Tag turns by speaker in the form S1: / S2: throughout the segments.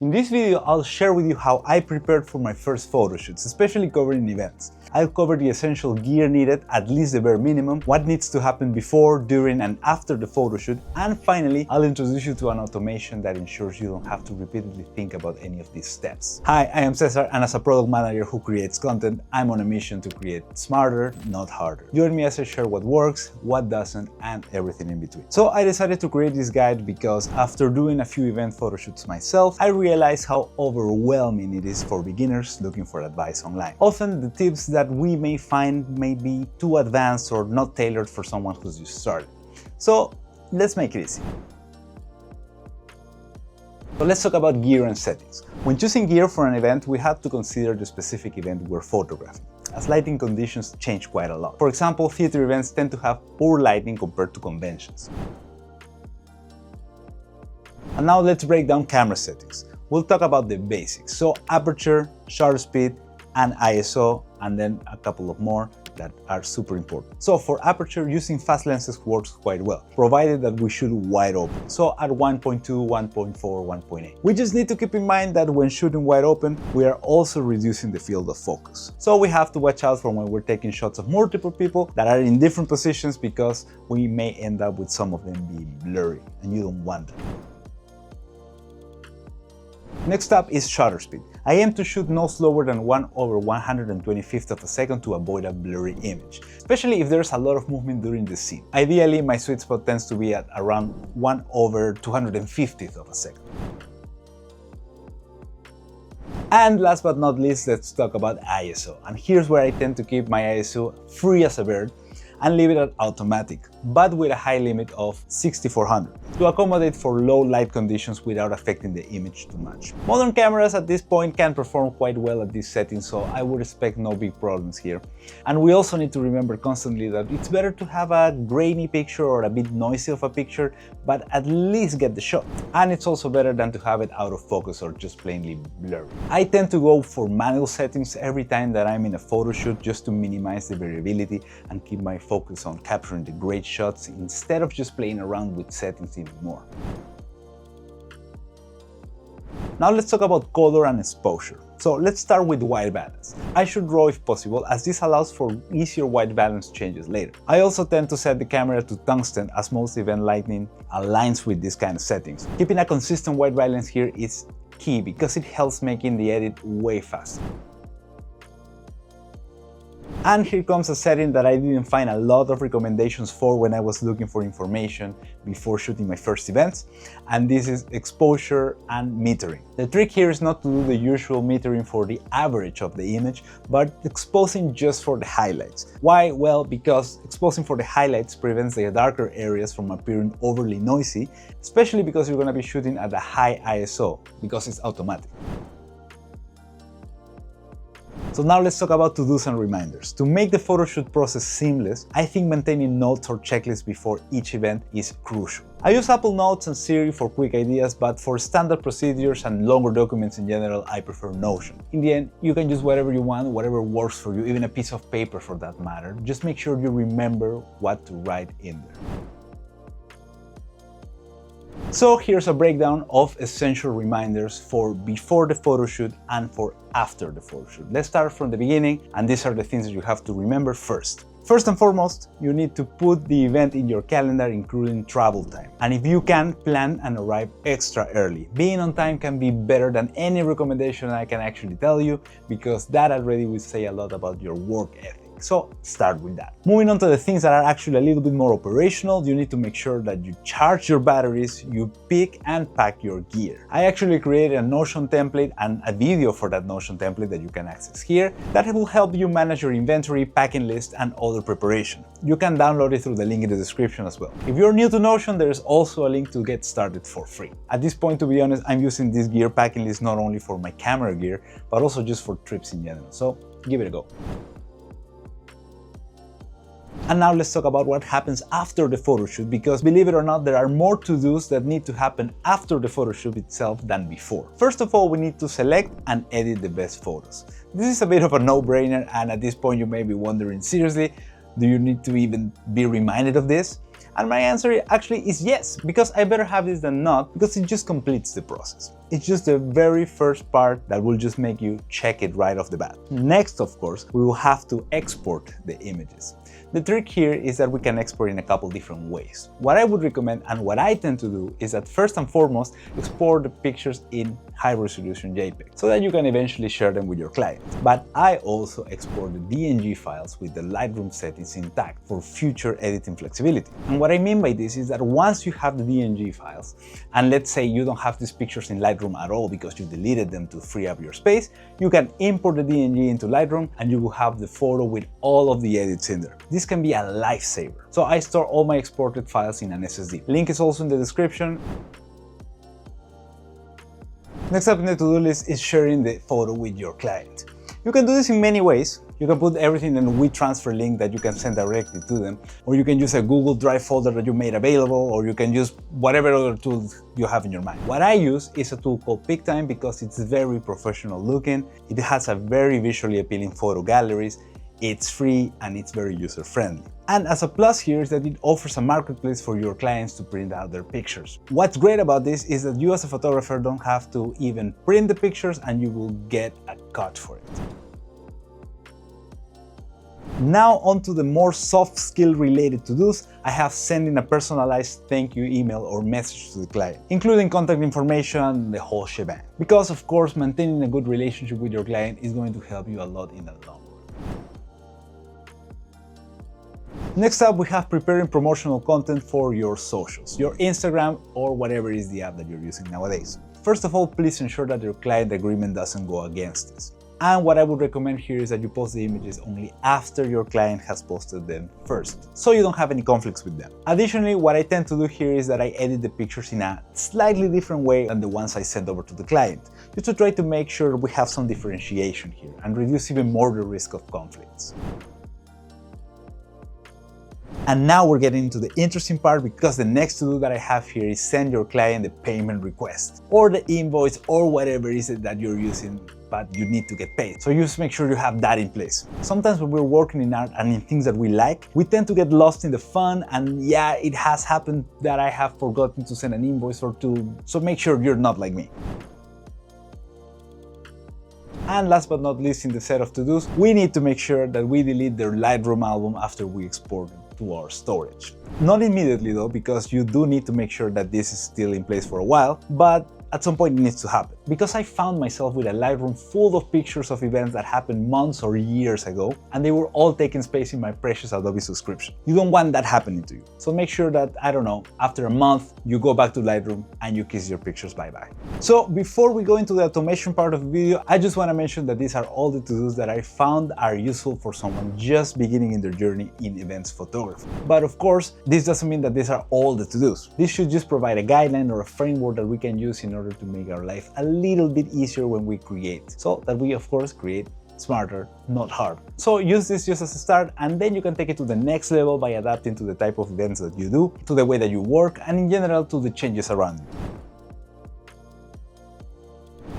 S1: In this video, I'll share with you how I prepared for my first photo shoots, especially covering events. I'll cover the essential gear needed, at least the bare minimum, what needs to happen before, during, and after the photo shoot, and finally, I'll introduce you to an automation that ensures you don't have to repeatedly think about any of these steps. Hi, I am Cesar, and as a product manager who creates content, I'm on a mission to create smarter, not harder. Join me as I share what works, what doesn't, and everything in between. So I decided to create this guide because after doing a few event photo shoots myself, I realized how overwhelming it is for beginners looking for advice online. Often the tips that we may find may be too advanced or not tailored for someone who's just started. So let's make it easy. So let's talk about gear and settings. When choosing gear for an event, we have to consider the specific event we're photographing, as lighting conditions change quite a lot. For example, theater events tend to have poor lighting compared to conventions. And now let's break down camera settings. We'll talk about the basics, so aperture, shutter speed, and ISO, and then a couple of more that are super important. So for aperture, using fast lenses works quite well, provided that we shoot wide open, so at 1.2, 1.4, 1.8. We just need to keep in mind that when shooting wide open, we are also reducing the field of focus. So we have to watch out for when we're taking shots of multiple people that are in different positions, because we may end up with some of them being blurry, and you don't want that. Next up is shutter speed. I aim to shoot no slower than 1/125th of a second to avoid a blurry image, especially if there's a lot of movement during the scene. Ideally, my sweet spot tends to be at around 1/250th of a second. And last but not least, let's talk about ISO. And here's where I tend to keep my ISO free as a bird and leave it at automatic, but with a high limit of 6400 to accommodate for low light conditions without affecting the image too much. Modern cameras at this point can perform quite well at this setting, so I would expect no big problems here. And we also need to remember constantly that it's better to have a grainy picture or a bit noisy of a picture, but at least get the shot. And it's also better than to have it out of focus or just plainly blurry. I tend to go for manual settings every time that I'm in a photo shoot, just to minimize the variability and keep my focus on capturing the great shots instead of just playing around with settings even more. Now let's talk about color and exposure. So let's start with white balance. I should RAW if possible, as this allows for easier white balance changes later. I also tend to set the camera to tungsten, as most event lighting aligns with this kind of settings. Keeping a consistent white balance here is key because it helps making the edit way faster. And here comes a setting that I didn't find a lot of recommendations for when I was looking for information before shooting my first events, and this is exposure and metering. The trick here is not to do the usual metering for the average of the image, but exposing just for the highlights. Why? Well, because exposing for the highlights prevents the darker areas from appearing overly noisy, especially because you're going to be shooting at a high ISO, because it's automatic. So now let's talk about to-dos and reminders. To make the photoshoot process seamless, I think maintaining notes or checklists before each event is crucial. I use Apple Notes and Siri for quick ideas, but for standard procedures and longer documents in general, I prefer Notion. In the end, you can use whatever you want, whatever works for you, even a piece of paper for that matter. Just make sure you remember what to write in there. So here's a breakdown of essential reminders for before the photo shoot and for after the photo shoot. Let's start from the beginning, and these are the things that you have to remember first. First and foremost, you need to put the event in your calendar, including travel time. And if you can, plan and arrive extra early. Being on time can be better than any recommendation I can actually tell you, because that already will say a lot about your work ethic. So start with that. Moving on to the things that are actually a little bit more operational, you need to make sure that you charge your batteries, you pick and pack your gear. I actually created a Notion template and a video for that Notion template that you can access here that will help you manage your inventory, packing list, and other preparation. You can download it through the link in the description as well. If you're new to Notion, there is also a link to get started for free. At this point, to be honest, I'm using this gear packing list not only for my camera gear, but also just for trips in general. So give it a go. And now let's talk about what happens after the photo shoot, because believe it or not, there are more to-dos that need to happen after the photo shoot itself than before. First of all, we need to select and edit the best photos. This is a bit of a no-brainer, and at this point you may be wondering, seriously, do you need to even be reminded of this? And my answer actually is yes, because I better have this than not, because it just completes the process. It's just the very first part that will just make you check it right off the bat. Next, of course, we will have to export the images. The trick here is that we can export in a couple different ways. What I would recommend and what I tend to do is that first and foremost, export the pictures in high-resolution JPEG so that you can eventually share them with your client. But I also export the DNG files with the Lightroom settings intact for future editing flexibility. And what I mean by this is that once you have the DNG files, and let's say you don't have these pictures in Lightroom at all because you deleted them to free up your space, you can import the DNG into Lightroom and you will have the photo with all of the edits in there. This can be a lifesaver. So I store all my exported files in an SSD. Link is also in the description. Next up in the to-do list is sharing the photo with your client. You can do this in many ways. You can put everything in a WeTransfer link that you can send directly to them, or you can use a Google Drive folder that you made available, or you can use whatever other tools you have in your mind. What I use is a tool called PicTime because it's very professional looking. It has a very visually appealing photo galleries. It's free and it's very user-friendly. And as a plus here is that it offers a marketplace for your clients to print out their pictures. What's great about this is that you as a photographer don't have to even print the pictures and you will get a cut for it. Now onto the more soft skill related to-dos, I have sending a personalized thank you email or message to the client, including contact information, the whole shebang. Because of course, maintaining a good relationship with your client is going to help you a lot in the long run. Next up, we have preparing promotional content for your socials, your Instagram, or whatever is the app that you're using nowadays. First of all, please ensure that your client agreement doesn't go against this. And what I would recommend here is that you post the images only after your client has posted them first, so you don't have any conflicts with them. Additionally, what I tend to do here is that I edit the pictures in a slightly different way than the ones I send over to the client, just to try to make sure we have some differentiation here and reduce even more the risk of conflicts. And now we're getting into the interesting part because the next to-do that I have here is send your client the payment request or the invoice or whatever it is that you're using, but you need to get paid. So just make sure you have that in place. Sometimes when we're working in art and in things that we like, we tend to get lost in the fun, and yeah, it has happened that I have forgotten to send an invoice or two, so make sure you're not like me. And last but not least in the set of to-dos, we need to make sure that we delete their Lightroom album after we export it to our storage. Not immediately though, because you do need to make sure that this is still in place for a while, but at some point it needs to happen. Because I found myself with a Lightroom full of pictures of events that happened months or years ago, and they were all taking space in my precious Adobe subscription. You don't want that happening to you. So make sure that, I don't know, after a month, you go back to Lightroom and you kiss your pictures bye-bye. So before we go into the automation part of the video, I just want to mention that these are all the to-dos that I found are useful for someone just beginning in their journey in events photography. But of course, this doesn't mean that these are all the to-dos. This should just provide a guideline or a framework that we can use in order to make our life a little bit easier when we create, so that we of course create smarter, not harder. So use this just as a start, and then you can take it to the next level by adapting to the type of events that you do, to the way that you work, and in general to the changes around you.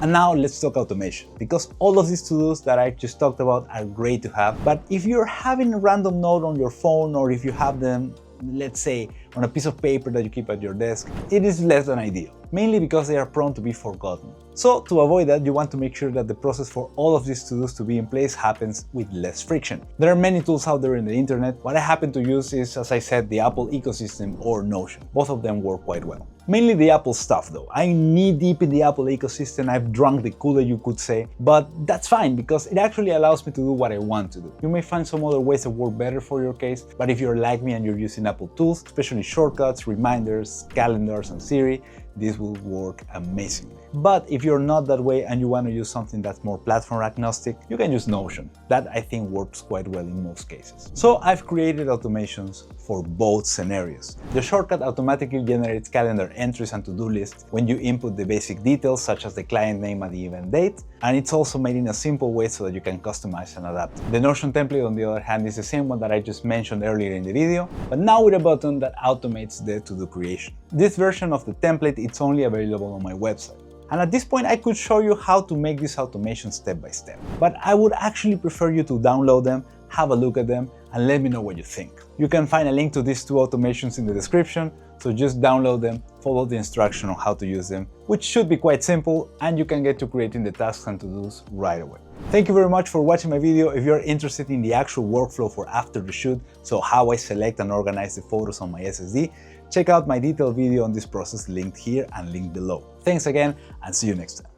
S1: And now let's talk automation, because all of these to-dos that I just talked about are great to have, but if you're having a random note on your phone, or if you have them, let's say, on a piece of paper that you keep at your desk, it is less than ideal, mainly because they are prone to be forgotten. So to avoid that, you want to make sure that the process for all of these to-dos to be in place happens with less friction. There are many tools out there in the internet. What I happen to use is, as I said, the Apple ecosystem or Notion. Both of them work quite well. Mainly the Apple stuff though. I'm knee deep in the Apple ecosystem, I've drunk the Kool-Aid, you could say, but that's fine because it actually allows me to do what I want to do. You may find some other ways that work better for your case, but if you're like me and you're using Apple tools, especially shortcuts, reminders, calendars, and Siri, this will work amazingly. But if you're not that way and you want to use something that's more platform agnostic, you can use Notion. That I think works quite well in most cases. So I've created automations for both scenarios. The shortcut automatically generates calendar entries and to-do lists when you input the basic details such as the client name and the event date, and it's also made in a simple way so that you can customize and adapt. The Notion template, on the other hand, is the same one that I just mentioned earlier in the video, but now with a button that automates the to-do creation. This version of the template, it's only available on my website. And at this point, I could show you how to make this automation step by step, but I would actually prefer you to download them, have a look at them, and let me know what you think. You can find a link to these two automations in the description, So just download them, follow the instruction on how to use them, which should be quite simple, and you can get to creating the tasks and to-dos right away. Thank you very much for watching my video. If you're interested in the actual workflow for after the shoot, so how I select and organize the photos on my SSD, check out my detailed video on this process linked here and linked below. Thanks again, and see you next time.